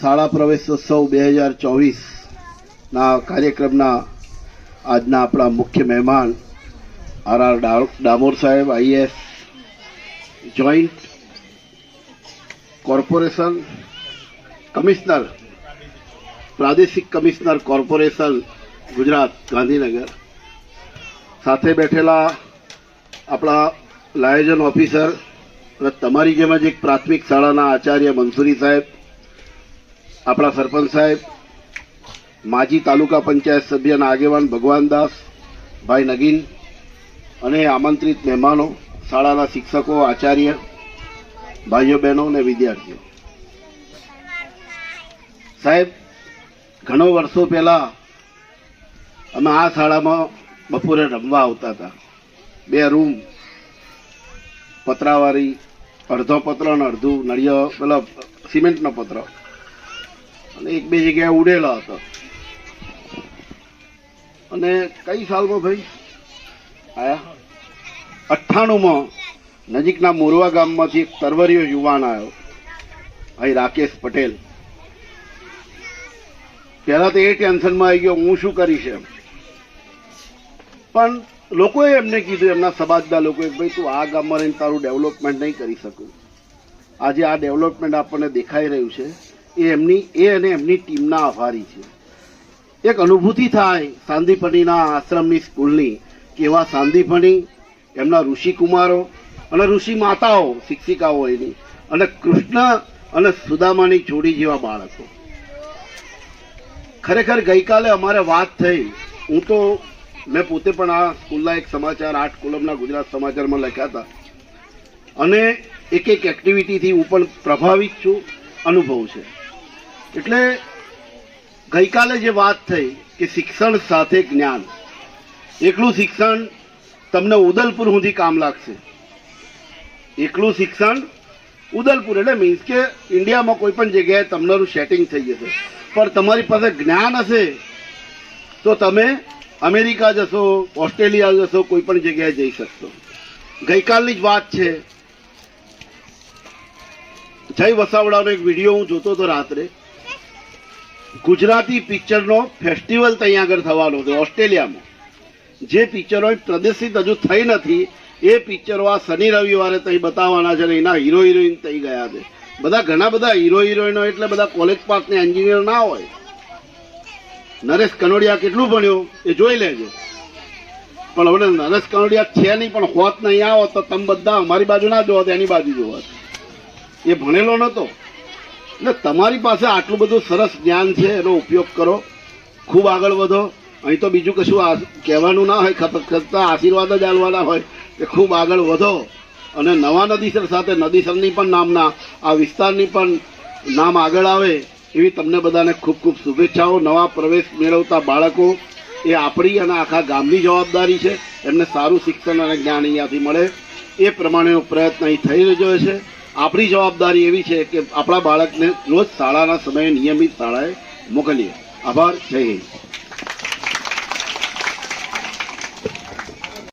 શાળા પ્રવેશોત્સવ 2024ના કાર્યક્રમના આજના આપણા મુખ્ય મહેમાન આર ડામોર સાહેબ, આઈએએસ, જોઈન્ટ કોર્પોરેશન કમિશનર, પ્રાદેશિક કમિશનર કોર્પોરેશન ગુજરાત ગાંધીનગર, સાથે બેઠેલા આપણા લાયોજન ઓફિસર અને તમારી જેમ જ એક પ્રાથમિક શાળાના આચાર્ય મંસૂરી સાહેબ, આપણા સરપંચ સાહેબ, માજી તાલુકા પંચાયત સભ્ય અને આગેવાન ભગવાનદાસ ભાઈ નગીન અને આમંત્રિત મહેમાનો, શાળાના શિક્ષકો, આચાર્ય, ભાઈઓ બહેનો અને વિદ્યાર્થીઓ. સાહેબ, ઘણો વર્ષો પહેલા અમે આ શાળામાં બપોરે રમવા આવતા હતા. 2 રૂમ, પતરાવાળી, અડધો પતરો અને અડધું નળિયો પેલા સિમેન્ટનો પતરો, અને 1-2 જગ્યાએ ઉડેલો હતો. અને કઈ સાલમાં ભાઈ આયા? 98માં નજીકના મોરવા ગામમાંથી એક તરવરીયો યુવાન આવ્યો, ભાઈ રાકેશ પટેલ. પહેલા તો એ ટેન્શનમાં આવી ગયો, હું શું કરીશ એમ. પણ લોકોએ એમને કીધું, એમના સમાજના લોકોએ, ભાઈ તું આ ગામમાં રહીને તારું ડેવલપમેન્ટ નહીં કરી શકું. આજે આ ડેવલપમેન્ટ આપણને દેખાઈ રહ્યું છે એ અને એમની ટીમના આભારી છે. એક અનુભૂતિ થાય સાંદીપણીના આશ્રમની સ્કૂલની, કે એવા સાંદીપણી, એમના ઋષિકુમારો અને ઋષિ માતાઓ, શિક્ષિકાઓ એની, અને કૃષ્ણ અને સુદામાની જોડી જેવા બાળકો. ખરેખર ગઈકાલે અમારે વાત થઈ, મેં પોતે પણ આ સ્કૂલના એક સમાચાર 8 કોલમના ગુજરાત સમાચારમાં લખ્યા હતા, અને એક એક્ટિવિટીથી હું પણ પ્રભાવિત છું, અનુભવ છે. એટલે ગઈકાલે જે વાત થઈ કે શિક્ષણ સાથે જ્ઞાન, એકલું શિક્ષણ તમને ઉદલપુર સુધી કામ લાગશે. એકલું શિક્ષણ ઉદલપુર એટલે મીન્સ કે ઇન્ડિયામાં કોઈ પણ જગ્યાએ તમારું સેટિંગ થઈ જશે, પણ તમારી પાસે જ્ઞાન હશે તો તમે અમેરિકા જશો, ઓસ્ટ્રેલિયા જશો, કોઈ પણ જગ્યાએ જઈ શકશો. ગઈકાલની જ વાત છે, જય વસાવડાનો એક વિડીયો હું જોતો હતો રાત્રે. ગુજરાતી પિક્ચરનો ફેસ્ટિવલ ત્યાં આગળ થવાનો હતો ઓસ્ટ્રેલિયામાં. જે પિક્ચરો પ્રદર્શિત હજુ થઈ નથી એ પિક્ચરો આ શનિ રવિવારે ત્યાં બતાવવાના છે, અને એના હીરો હિરોઈન થઈ ગયા છે. ઘણા બધા હીરો હિરોઈનો એટલે બધા કોલેજ પાસના એન્જિનિયર ના હોય. નરેશ કનોડિયા કેટલું ભણ્યો એ જોઈ લેજો. પણ હવે નરેશ કનોડિયા છે નહીં, પણ હોત નહીં આવો તો તમે બધા અમારી બાજુ ના જોવો, એની બાજુ જોવો. એ ભણેલો નહોતો. એટલે તમારી પાસે આટલું બધું સરસ જ્ઞાન છે, એનો ઉપયોગ કરો, ખૂબ આગળ વધો. અહીં તો બીજું કશું કહેવાનું ના હોય, ખતખતતા આશીર્વાદ જ આલવાના હોય કે ખૂબ આગળ વધો. અને નવા નદીસર સાથે નદીસરની પણ નામના આ વિસ્તારની પણ નામ આગળ આવે એવી તમને બધાને ખૂબ ખૂબ શુભેચ્છાઓ. નવા પ્રવેશ મેળવતા બાળકો એ આપણી અને આખા ગામની જવાબદારી છે. એમને સારું શિક્ષણ અને જ્ઞાન અહીંયાથી મળે એ પ્રમાણેનો પ્રયત્ન અહીં થઈ રહ્યો છે. આપણી જવાબદારી એવી છે કે આપણા બાળકને રોજ શાળાના સમયે નિયમિત શાળાએ મોકલીએ. આભાર. જય હિન્દ.